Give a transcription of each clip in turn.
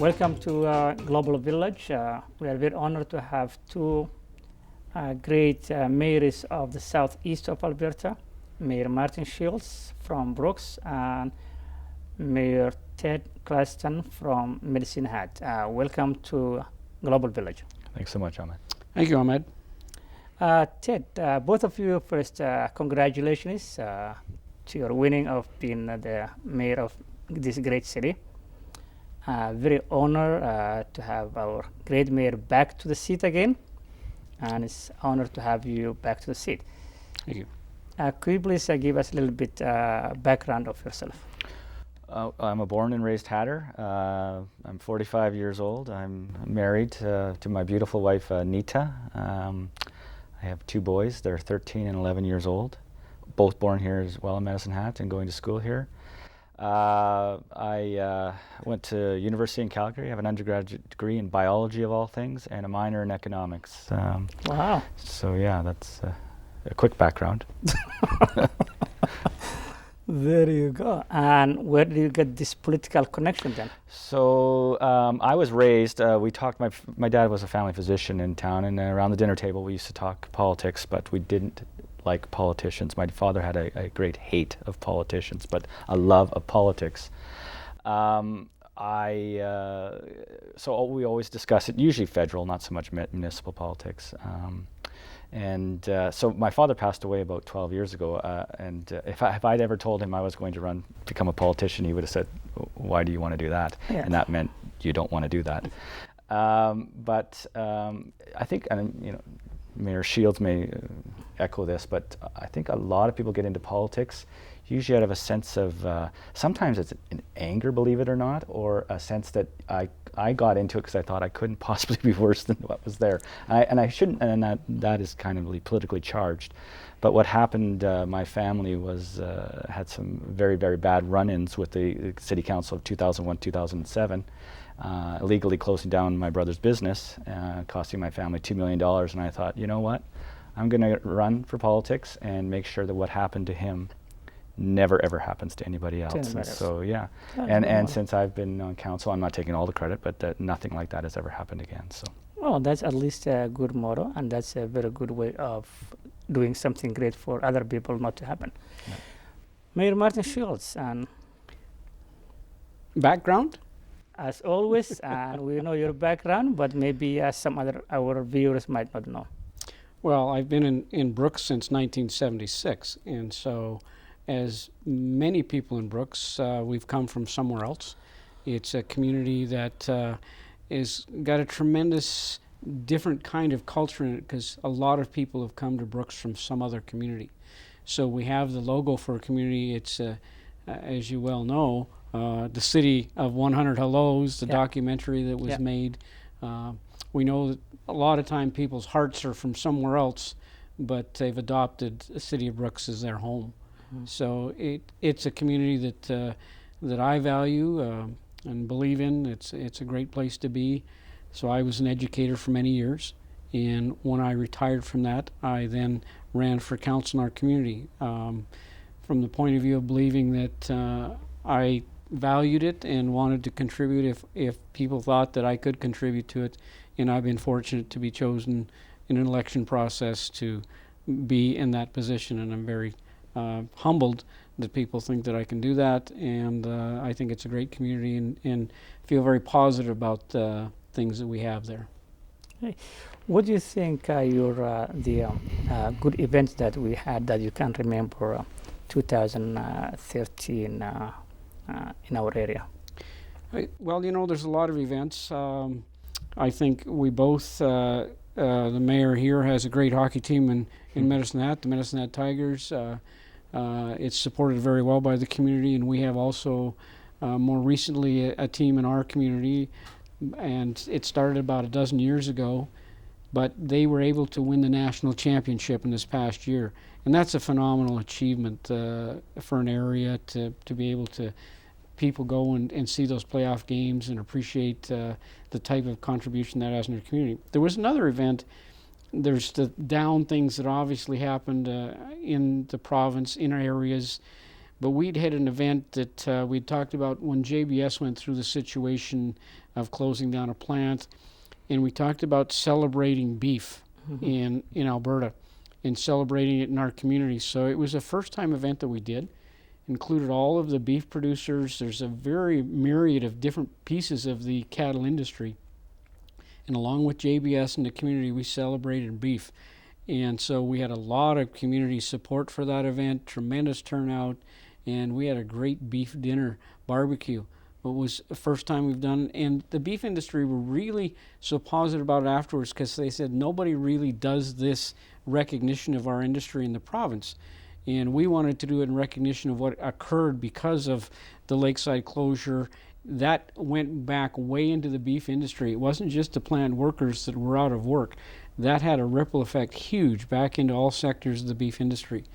Welcome to Global Village. We are very honored to have two great mayors of the southeast of Alberta, Mayor Martin Shields from Brooks and Mayor Ted Claston from Medicine Hat. Welcome to Global Village. Thanks so much, Ahmed. Thank you, Ahmed. Ted, both of you first, congratulations to your winning of being the mayor of this great city. Very honored to have our great mayor back to the seat again, and it's honored to have you back to the seat. Thank you. Could you please give us a little bit background of yourself? I'm a born and raised Hatter. I'm 45 years old. I'm married to my beautiful wife, Nita. I have two boys. They're 13 and 11 years old, both born here as well in Medicine Hat and going to school here. I went to university in Calgary. I have an undergraduate degree in biology of all things and a minor in economics. Wow. So yeah, that's a quick background. There you go. And where did you get this political connection then? So I was raised, we talked, my dad was a family physician in town, and around the dinner table we used to talk politics, but we didn't like politicians. My father had a great hate of politicians, but a love of politics. So we always discuss it, usually federal, not so much municipal politics. So my father passed away about 12 years ago, and if I'd ever told him I was going to become a politician, he would have said, "Why do you want to do that?" Yeah. And that meant you don't want to do that. But I think, Mayor Shields may echo this, but I think a lot of people get into politics usually out of a sense of, sometimes it's an anger, believe it or not, or a sense that I got into it because I thought I couldn't possibly be worse than what was there. And I shouldn't, and that is kind of politically charged. But what happened, my family had some very, very bad run-ins with the City Council of 2001, 2007, illegally closing down my brother's business, costing my family $2 million. And I thought, you know what, I'm going to run for politics and make sure that what happened to him never ever happens to anybody else. And so yeah, and since I've been on council, I'm not taking all the credit, but nothing like that has ever happened again. So well, that's at least a good motto, and that's a very good way of doing something great for other people not to happen. Yeah. Mayor Martin Shields, and background? As always, and we know your background, but maybe some other our viewers might not know. Well, I've been in Brooks since 1976, and so as many people in Brooks, we've come from somewhere else. It's a community that is got a tremendous different kind of culture in it because a lot of people have come to Brooks from some other community. So we have the logo for a community. It's, as you well know, the City of 100 Hellos, the documentary that was made. We know that a lot of time people's hearts are from somewhere else, but they've adopted the City of Brooks as their home. So it's a community that I value and believe in. It's a great place to be. So I was an educator for many years, and when I retired from that, I then ran for council in our community from the point of view of believing that I valued it and wanted to contribute if people thought that I could contribute to it, and I've been fortunate to be chosen in an election process to be in that position, and I'm very humbled that people think that I can do that, and I think it's a great community and feel very positive about things that we have there. Hey. What do you think the good events that we had that you can remember 2013 in our area? Well, there's a lot of events. I think we both, the mayor here has a great hockey team in Medicine Hat, the Medicine Hat Tigers. It's supported very well by the community, and we have also more recently a team in our community, and it started about a dozen years ago, but they were able to win the national championship in this past year, and that's a phenomenal achievement for an area to be able to people go and see those playoff games and appreciate the type of contribution that has in their community. There was another event. There's the down things that obviously happened in the province, in our areas, But we'd had an event that we'd talked about when JBS went through the situation of closing down a plant, and we talked about celebrating beef in Alberta and celebrating it in our community. So it was a first-time event that we did, included all of the beef producers. There's a very myriad of different pieces of the cattle industry. And along with JBS and the community, we celebrated beef. And so we had a lot of community support for that event, tremendous turnout, and we had a great beef dinner barbecue. It was the first time we've done, and the beef industry were really so positive about it afterwards, because they said nobody really does this recognition of our industry in the province. And we wanted to do it in recognition of what occurred because of the lakeside closure. That went back way into the beef industry. It wasn't just the plant workers that were out of work. That had a ripple effect huge back into all sectors of the beef industry.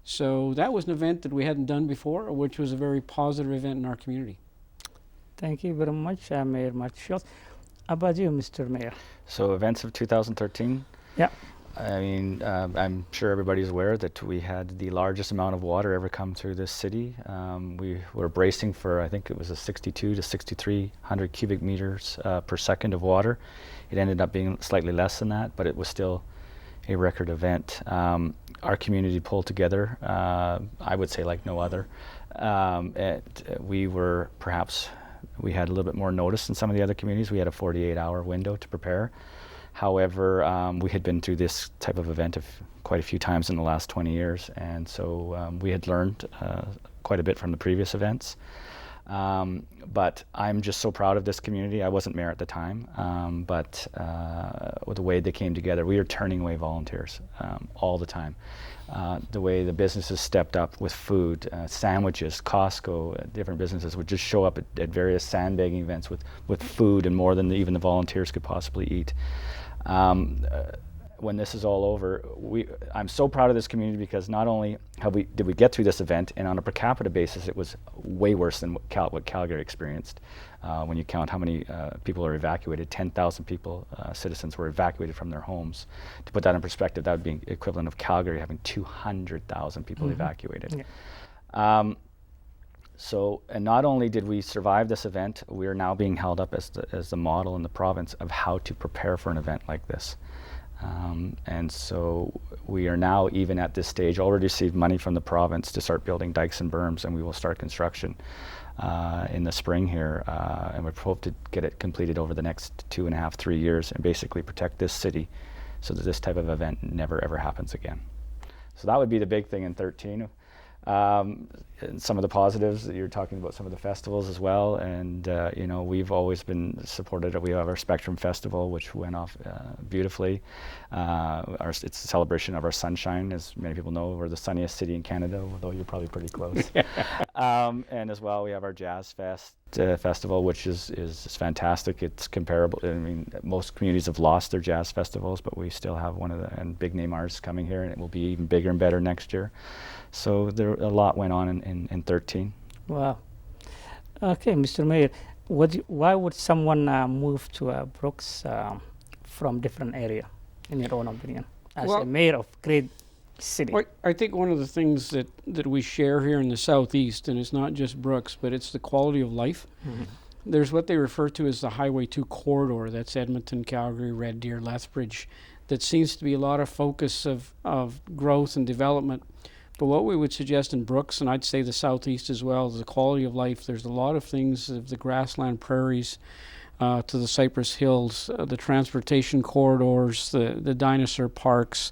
So that was an event that we hadn't done before, which was a very positive event in our community. Thank you very much, Mayor Marshall. How about you, Mr. Mayor? So events of 2013? Yeah. I mean, I'm sure everybody's aware that we had the largest amount of water ever come through this city. We were bracing for, I think it was a 62 to 6,300 cubic meters per second of water. It ended up being slightly less than that, but it was still a record event. Our community pulled together, I would say like no other. We had a little bit more notice than some of the other communities. We had a 48-hour window to prepare. However, we had been through this type of event quite a few times in the last 20 years, and so we had learned quite a bit from the previous events. But I'm just so proud of this community. I wasn't mayor at the time, but with the way they came together, we were turning away volunteers all the time. The way the businesses stepped up with food, sandwiches, Costco, different businesses would just show up at various sandbagging events with food and more than even the volunteers could possibly eat. When this is all over, I'm so proud of this community, because not only did we get through this event, and on a per capita basis it was way worse than what Calgary experienced. When you count how many people are evacuated, 10,000 people, citizens were evacuated from their homes. To put that in perspective, that would be equivalent of Calgary having 200,000 people evacuated. Yeah. And not only did we survive this event, we are now being held up as the model in the province of how to prepare for an event like this. And so we are now, even at this stage, already received money from the province to start building dikes and berms, and we will start construction in the spring here, and we hope to get it completed over the next 2.5, 3 years, and basically protect this city so that this type of event never ever happens again. So that would be the big thing in 13. And some of the positives that you're talking about, some of the festivals as well, and we've always been supported. We have our Spectrum Festival, which went off beautifully. It's a celebration of our sunshine. As many people know, we're the sunniest city in Canada, although you're probably pretty close. And as well, we have our Jazz Fest festival, which is fantastic. It's comparable. I mean, most communities have lost their jazz festivals, but we still have one of the big name artists coming here, and it will be even bigger and better next year. So a lot went on in 13. Wow. Okay, Mr. Mayor, why would someone move to Brooks from different area, in your own opinion, as a mayor of great city? Well, I think one of the things that we share here in the Southeast, and it's not just Brooks, but it's the quality of life. There's what they refer to as the Highway 2 corridor. That's Edmonton, Calgary, Red Deer, Lethbridge. That seems to be a lot of focus of growth and development. But what we would suggest in Brooks, and I'd say the Southeast as well, is the quality of life. There's a lot of things, of the grassland prairies to the Cypress Hills, the transportation corridors, the dinosaur parks,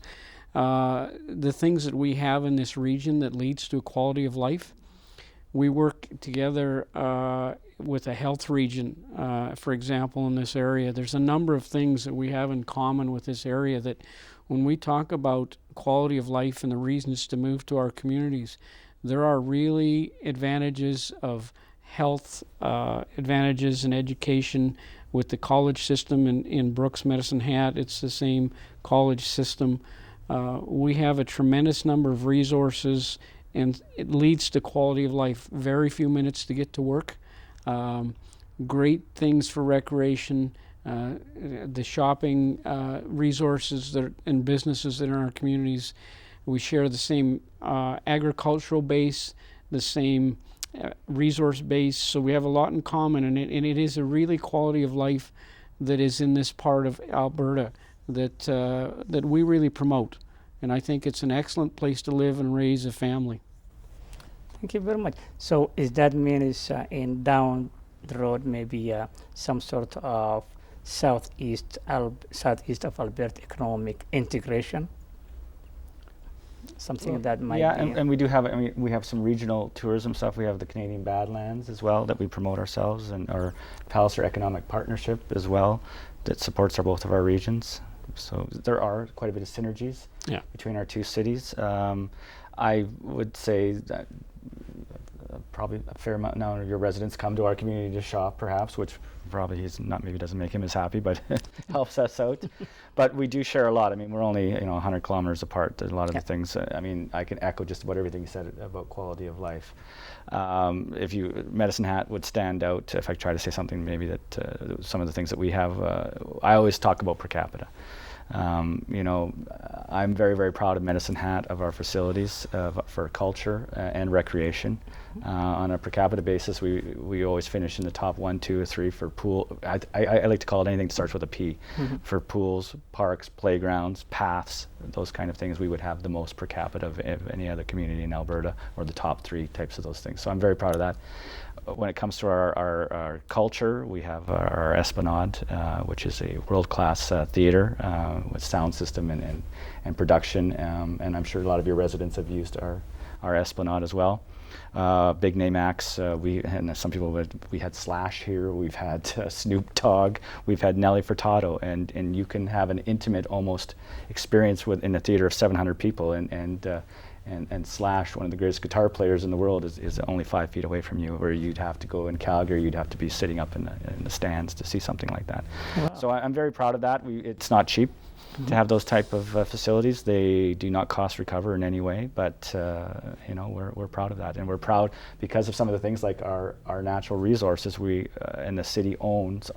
the things that we have in this region that leads to a quality of life. We work together with a health region, for example, in this area. There's a number of things that we have in common with this area that when we talk about quality of life and the reasons to move to our communities, there are really advantages of health, advantages in education with the college system in Brooks Medicine Hat. It's the same college system. We have a tremendous number of resources, and it leads to quality of life. Very few minutes to get to work. Great things for recreation. The shopping resources and businesses that are in our communities. We share the same agricultural base. the same resource base, so we have a lot in common, and it is a really quality of life that is in this part of Alberta that we really promote. And I think it's an excellent place to live and raise a family. Thank you very much. So is that mean in down the road maybe some sort of southeast of Alberta economic integration? Something that might be. And we do have, I mean, we have some regional tourism stuff. We have the Canadian Badlands as well that we promote ourselves, and our Palliser Economic Partnership as well that supports both of our regions. So there are quite a bit of synergies between our two cities. I would say that probably a fair amount now of your residents come to our community to shop, perhaps, which probably maybe doesn't make him as happy, but helps us out. But we do share a lot. I mean, we're only 100 kilometers apart. A lot of the things. I mean, I can echo just about everything you said about quality of life. Medicine Hat would stand out if I try to say something. Maybe that some of the things that we have. I always talk about per capita. I'm very, very proud of Medicine Hat, of our facilities for culture and recreation. On a per capita basis, we always finish in the top 1, 2, or 3 for pool. I like to call it anything that starts with a P. For pools, parks, playgrounds, paths, those kind of things. We would have the most per capita of any other community in Alberta, or the top 3 types of those things. So I'm very proud of that. When it comes to our culture, we have our Esplanade, which is a world-class theater with sound system and production, and I'm sure a lot of your residents have used our Esplanade as well. Big name acts, and some people we had Slash here, we've had Snoop Dogg, we've had Nelly Furtado, and you can have an intimate almost experience in a theater of 700 people, and Slash, one of the greatest guitar players in the world, is only 5 feet away from you, where you'd have to go in Calgary, you'd have to be sitting up in the stands to see something like that. Wow. So I'm very proud of that. It's not cheap to have those type of facilities. They do not cost recover in any way, but we're proud of that, and we're proud because of some of the things like our natural resources. We and the city owns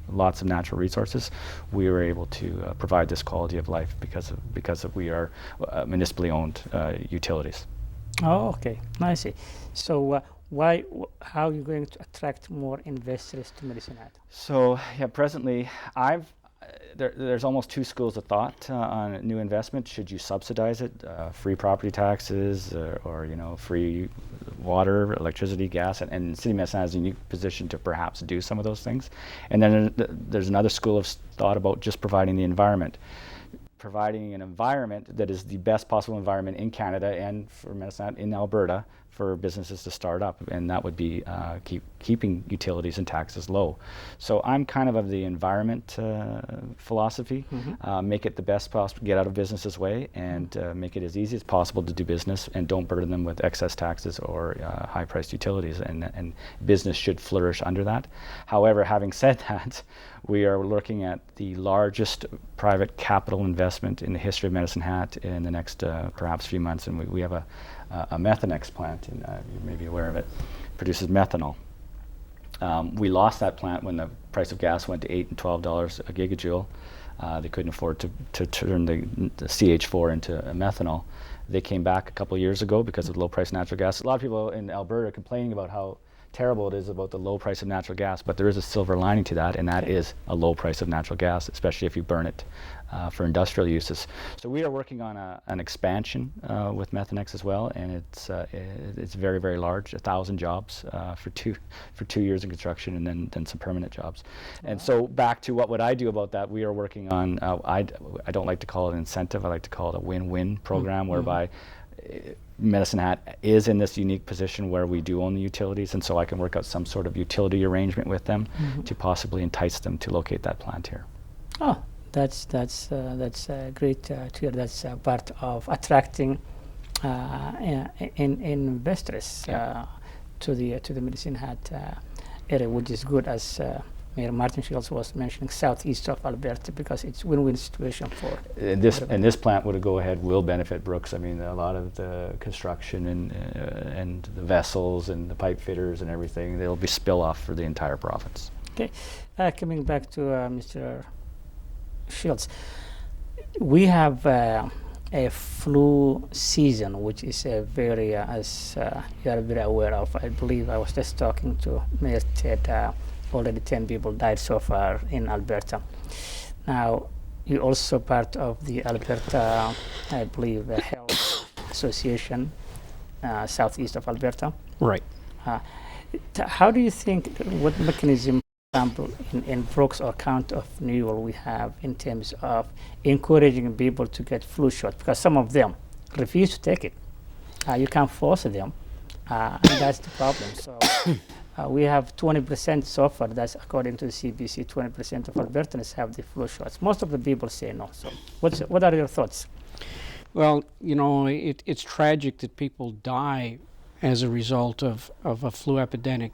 lots of natural resources. We were able to provide this quality of life because we are municipally owned utilities. Oh, okay, I see. So how are you going to attract more investors to Medicine Hat? So presently there's almost 2 schools of thought on new investment. Should you subsidize it, free property taxes, or free water, electricity, gas, and City Medicine has a unique position to perhaps do some of those things. And then there's another school of thought about just providing the environment. Providing an environment that is the best possible environment in Canada and for Medicine Hat in Alberta for businesses to start up, and that would be keeping utilities and taxes low. So I'm kind of the environment philosophy, make it the best possible, get out of business's way, and make it as easy as possible to do business, and don't burden them with excess taxes or high-priced utilities, and business should flourish under that. However, having said that, we are looking at the largest private capital investment in the history of Medicine Hat in the next perhaps few months, and we have a Methanex plant, and you may be aware of it, produces methanol. We lost that plant when the price of gas went to $8 and $12 a gigajoule. They couldn't afford to turn the CH4 into methanol. They came back a couple of years ago because of the low price of natural gas. A lot of people in Alberta are complaining about how terrible it is about the low price of natural gas, but there is a silver lining to that, and that is a low price of natural gas, especially if you burn it for industrial uses. So we are working on an expansion with Methanex as well, and it's very, very large, 1,000 jobs for two years in construction, and then some permanent jobs. Wow. And so back to what would I do about that, we are working on, I don't like to call it an incentive, I like to call it a win-win program, whereby Medicine Hat is in this unique position where we do own the utilities, and so I can work out some sort of utility arrangement with them to possibly entice them to locate that plant here. Oh, that's great to hear. That's part of attracting investors to the Medicine Hat area, which is good, as Mayor Martin Shields was mentioning, southeast of Alberta, because it's win-win situation for. And this plant would go ahead will benefit Brooks. I mean, a lot of the construction and the vessels and the pipe fitters and everything, they'll be spill off for the entire province. Okay, coming back to Mr. Shields, we have a flu season, which is a very, as you are very aware of. I believe I was just talking to Mayor Ted. Already 10 people died so far in Alberta. Now, you're also part of the Alberta, I believe, Health Association, southeast of Alberta. Right. How do you think, what mechanism, for example, in Brooks or County of New York we have in terms of encouraging people to get flu shots? Because some of them refuse to take it. You can't force them, and that's the problem. So we have 20% so far. That's according to the CBC. 20% of Albertans have the flu shots. Most of the people say no. So what are your thoughts? Well, it's tragic that people die as a result of a flu epidemic,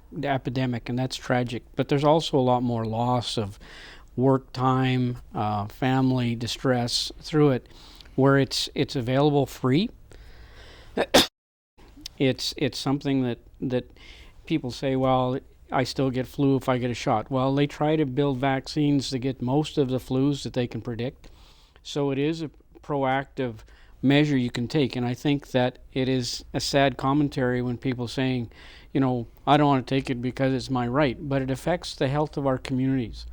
and that's tragic. But there's also a lot more loss of work time, family distress through it, where it's available free. It's something that people say, well, I still get flu if I get a shot. Well, they try to build vaccines to get most of the flus that they can predict. So it is a proactive measure you can take, and I think that it is a sad commentary when people saying, I don't want to take it because it's my right, but it affects the health of our communities,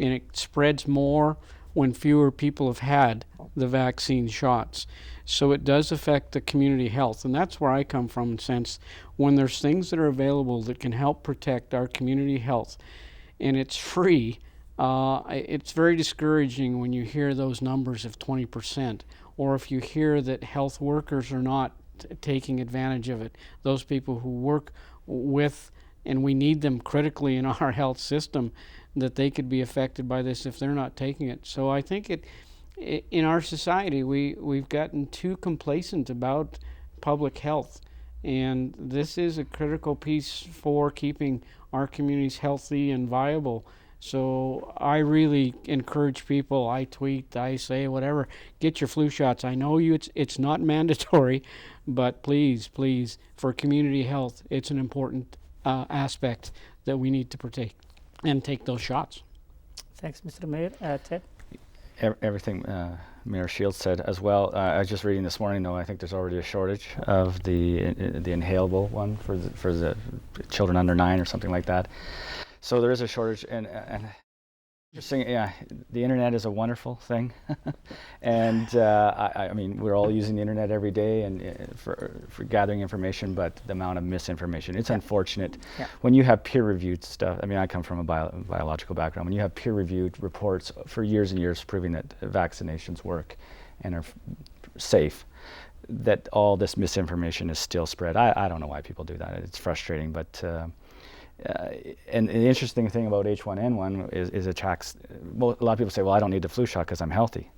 and it spreads more when fewer people have had the vaccine shots. So it does affect the community health, and that's where I come from, in the sense when there's things that are available that can help protect our community health and it's free, it's very discouraging when you hear those numbers of 20%, or if you hear that health workers are not taking advantage of it, those people who work with, and we need them critically in our health system, that they could be affected by this if they're not taking it. So I think in our society, we've gotten too complacent about public health, and this is a critical piece for keeping our communities healthy and viable. So I really encourage people, I tweet, I say, whatever, get your flu shots. I know it's not mandatory, but please, for community health, it's an important aspect that we need to protect and take those shots. Thanks, Mr. Mayor. Ted? Everything Mayor Shields said as well. I was just reading this morning, though, I think there's already a shortage of the inhalable one for the children under 9 or something like that. So there is a shortage, and interesting. Yeah, the internet is a wonderful thing, and I mean we're all using the internet every day and for gathering information, but the amount of misinformation, it's unfortunate. Yeah. When you have peer-reviewed stuff, I mean I come from a biological background. When you have peer-reviewed reports for years and years proving that vaccinations work and are safe, that all this misinformation is still spread. I don't know why people do that. It's frustrating, but. And the interesting thing about H1N1 is attacks. Well, a lot of people say, "Well, I don't need the flu shot because I'm healthy."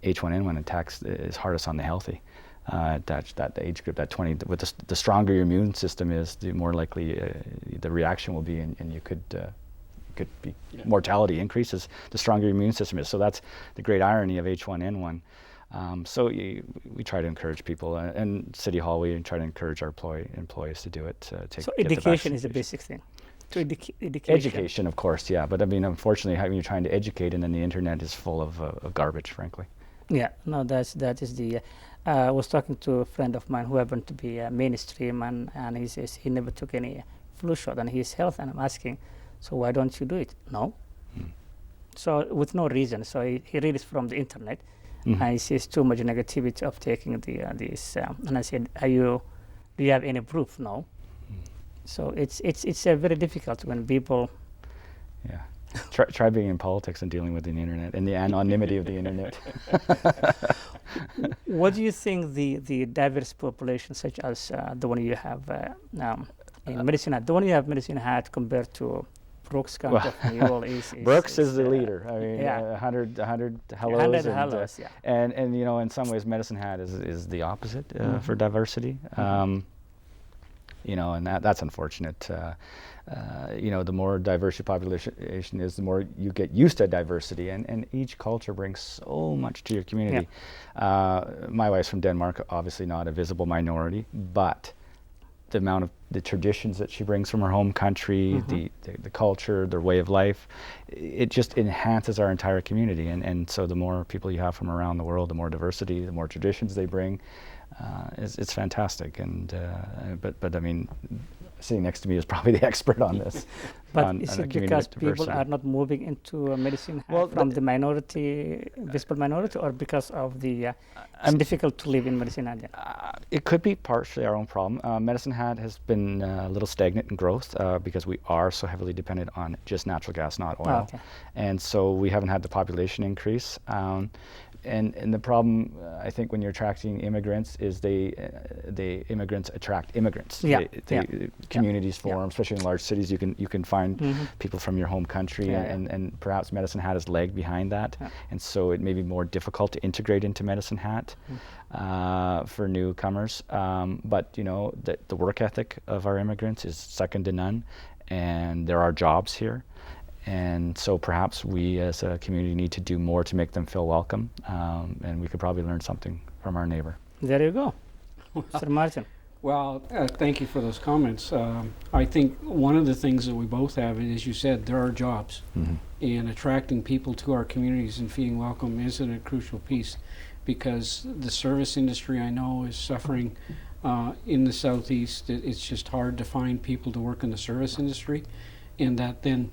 H1N1 attacks is hardest on the healthy. That age group, that 20. With the stronger your immune system is, the more likely the reaction will be, and you could be mortality increases the stronger your immune system is. So that's the great irony of H1N1. So we try to encourage people, and City Hall we try to encourage our employees to do it. So education is the basic thing. To education, of course, yeah. But I mean, unfortunately, when you're trying to educate, and then the internet is full of garbage, frankly. Yeah, no, that is the. I was talking to a friend of mine who happened to be mainstream, and he says he never took any flu shot, and he's healthy. And I'm asking, so why don't you do it? No. So with no reason. So he reads from the internet. And he sees too much negativity of taking this. And I said, do you have any proof? No. So it's very difficult when people. Yeah. Try being in politics and dealing with the internet and the anonymity of the internet. What do you think the diverse population, such as the one you have in Medicine Hat, the one you have Medicine Hat compared to Brooks County of New York is Brooks is the leader. I mean, 100 hellos. 100 hellos, yeah. And in some ways, Medicine Hat is the opposite for diversity. And that's unfortunate. The more diverse your population is, the more you get used to diversity, and each culture brings so much to your community. Yeah. My wife's from Denmark, obviously not a visible minority, but the amount of the traditions that she brings from her home country, the culture, their way of life, it just enhances our entire community. And so the more people you have from around the world, the more diversity, the more traditions they bring, it's fantastic. And but I mean, sitting next to me is probably the expert on this. But is it because people are not moving into medicine from the minority, visible minority, or because of the it's difficult to live in Medicine Hat? It could be partially our own problem. Medicine Hat has been a little stagnant in growth because we are so heavily dependent on just natural gas, not oil. Okay. And so we haven't had the population increase. And the problem, I think, when you're attracting immigrants is the immigrants attract immigrants. Yeah. Communities form, especially in large cities. You can find people from your home country, and perhaps Medicine Hat has lagged behind that, and so it may be more difficult to integrate into Medicine Hat for newcomers. But you know, the work ethic of our immigrants is second to none, and there are jobs here. And so perhaps we as a community need to do more to make them feel welcome, and we could probably learn something from our neighbor. There you go. Mr. Martin. Well, thank you for those comments. I think one of the things that we both have, as you said, there are jobs. And attracting people to our communities and feeling welcome is a crucial piece, because the service industry, I know, is suffering in the Southeast. It's just hard to find people to work in the service industry, and that then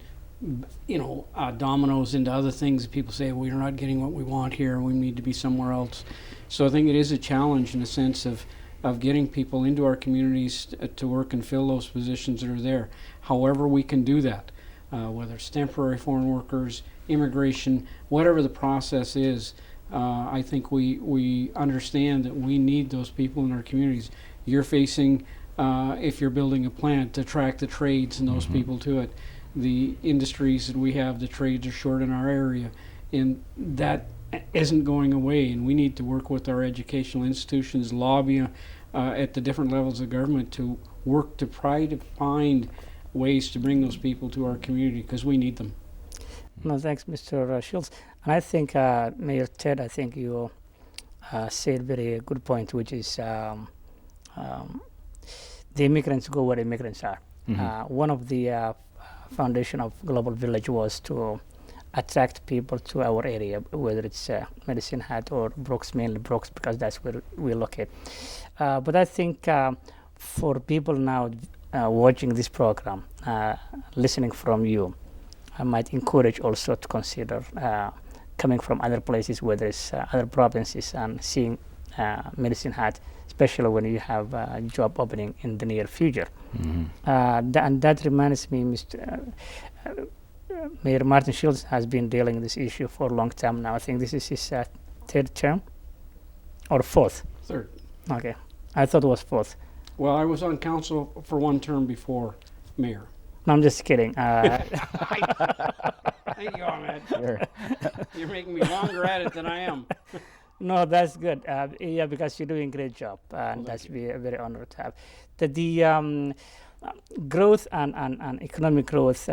dominoes into other things. People say, well, you're not getting what we want here, we need to be somewhere else. So I think it is a challenge in the sense of getting people into our communities to work and fill those positions that are there. However we can do that, whether it's temporary foreign workers, immigration, whatever the process is, I think we understand that we need those people in our communities. You're facing, if you're building a plant, to attract the trades and those people to it. The industries that we have, the trades are short in our area, and that isn't going away, and we need to work with our educational institutions, lobby at the different levels of government to work to try to find ways to bring those people to our community, because we need them. No, thanks, Mr. Schultz. And I think, Mayor Ted, I think you said a very good point, which is the immigrants go where immigrants are. One of the foundation of Global Village was to attract people to our area, whether it's Medicine Hat or Brooks, mainly Brooks, because that's where we locate. But I think for people now watching this program, listening from you, I might encourage also to consider coming from other places, whether it's other provinces, and seeing Medicine Hat, especially when you have a job opening in the near future. And that reminds me, Mayor Martin Schultz has been dealing with this issue for a long time now. I think this is his third term, or fourth? Third. Okay, I thought it was fourth. Well, I was on council for one term before mayor. No, I'm just kidding. Thank you, Ahmed. You're making me longer at it than I am. No, that's good. Yeah, because you're doing a great job, and that's very honored to have. The growth and economic growth,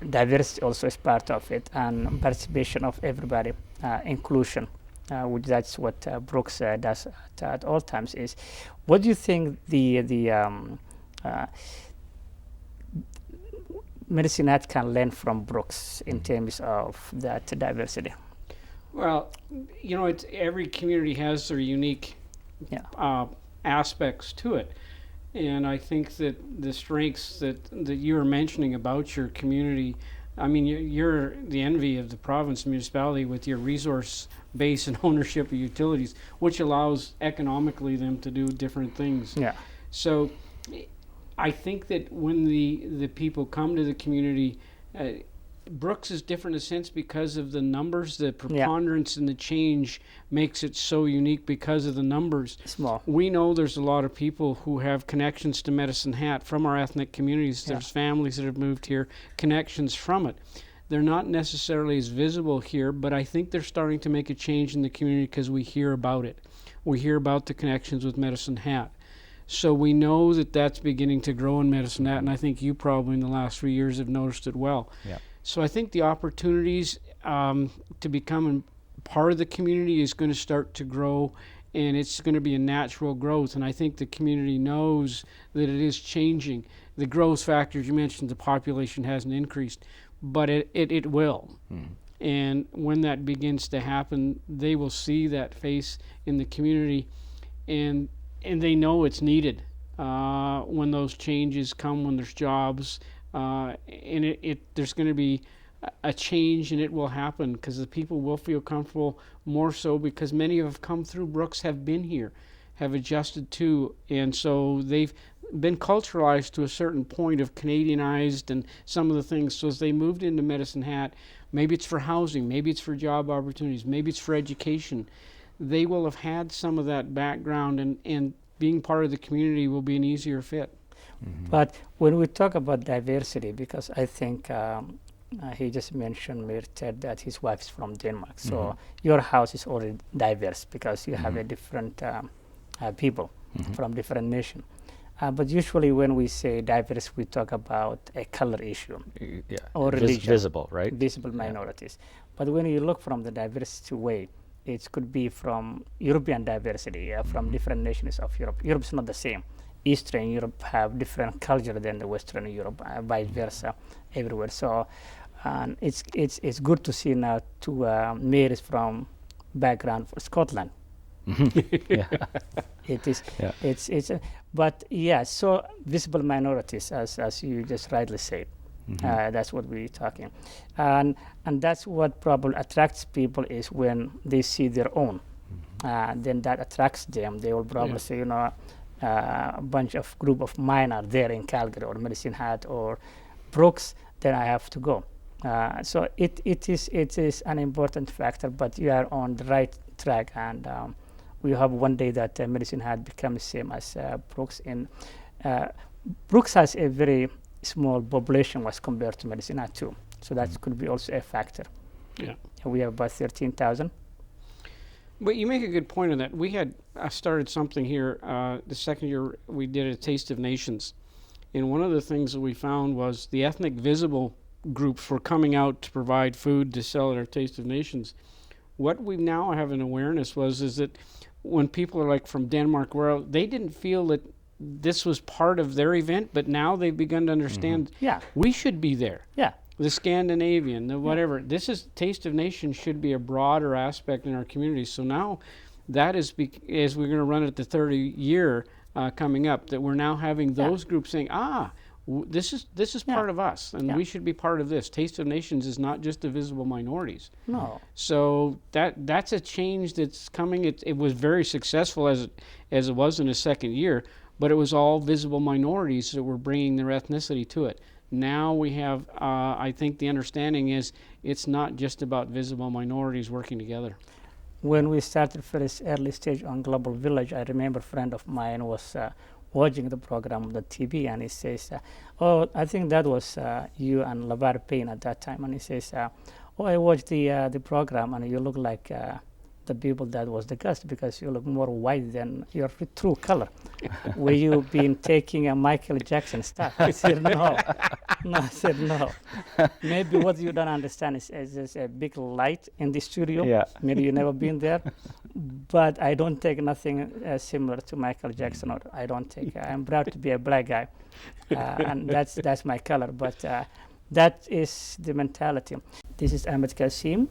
diversity also is part of it, and participation of everybody, inclusion, which that's what Brooks does at all times. Is what do you think the Medicine Hat can learn from Brooks in terms of that diversity? Well, you know, every community has their unique aspects to it. And I think that the strengths that you were mentioning about your community, I mean, you're the envy of the province municipality with your resource base and ownership of utilities, which allows economically them to do different things. Yeah. So I think that when the people come to the community, Brooks is different in a sense because of the numbers, the preponderance and the change makes it so unique because of the numbers. Small. We know there's a lot of people who have connections to Medicine Hat from our ethnic communities. There's families that have moved here, connections from it. They're not necessarily as visible here, but I think they're starting to make a change in the community because we hear about it. We hear about the connections with Medicine Hat. So we know that that's beginning to grow in Medicine Hat, and I think you probably in the last 3 years have noticed it well. Yeah. So I think the opportunities to become part of the community is going to start to grow, and it's going to be a natural growth. And I think the community knows that it is changing. The growth factors you mentioned, the population hasn't increased, but it will. And when that begins to happen, they will see that face in the community, and they know it's needed when those changes come, when there's jobs, and there's going to be a change, and it will happen because the people will feel comfortable more so because many have come through Brooks, have been here, have adjusted to, and so they've been culturalized to a certain point of Canadianized and some of the things. So as they moved into Medicine Hat, maybe it's for housing, maybe it's for job opportunities, maybe it's for education, they will have had some of that background, and being part of the community will be an easier fit. But when we talk about diversity, because I think he just mentioned, Mayor Ted, that his wife is from Denmark. So your house is already diverse because you have a different people from different nations. But usually when we say diverse, we talk about a color issue or religion. Visible, right? Visible minorities. But when you look from the diversity way, it could be from European diversity, from different nations of Europe. Europe is not the same. Eastern Europe have different culture than the Western Europe, vice versa, everywhere. So it's good to see now two mayors from background for Scotland. It is. But yeah. So visible minorities, as you just rightly said, that's what we're talking, and that's what probably attracts people is when they see their own. Then that attracts them. They will probably say, a bunch of group of mine are there in Calgary or Medicine Hat or Brooks, then I have to go. So it is an important factor, but you are on the right track, and we hope one day that Medicine Hat becomes same as Brooks. Brooks has a very small population as compared to Medicine Hat too, so that could be also a factor. Yeah, we have about 13,000. But you make a good point on that. We had started something here the second year we did a Taste of Nations, and one of the things that we found was the ethnic visible groups were coming out to provide food to sell at our Taste of Nations. What we now have an awareness is that when people are like from Denmark, they didn't feel that this was part of their event, but now they've begun to understand we should be there. The Scandinavian, the whatever. This is Taste of Nations should be a broader aspect in our community. So now that is as we're going to run it the 30 year coming up, that we're now having those groups saying, this is part of us, and we should be part of this. Taste of Nations is not just the visible minorities. No. So that's a change that's coming. It was very successful as it was in the second year, but it was all visible minorities that were bringing their ethnicity to it. Now we have, I think the understanding is it's not just about visible minorities working together. When we started first early stage on Global Village, I remember a friend of mine was watching the program on the TV, and he says, I think that was you and Lavar Payne at that time, and he says, I watched the program, and you look like the people that was the guest because you look more white than your true color. Were you been taking a Michael Jackson stuff? I said, no. I said, no. Maybe what you don't understand is there's a big light in the studio. Maybe you've never been there. But I don't take nothing similar to Michael Jackson, or I don't take, I'm proud to be a black guy. And that's my color. But that is the mentality. This is Ahmed Kassem,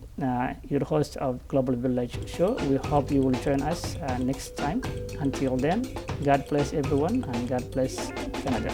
your host of Global Village Show. We hope you will join us next time. Until then, God bless everyone, and God bless Canada.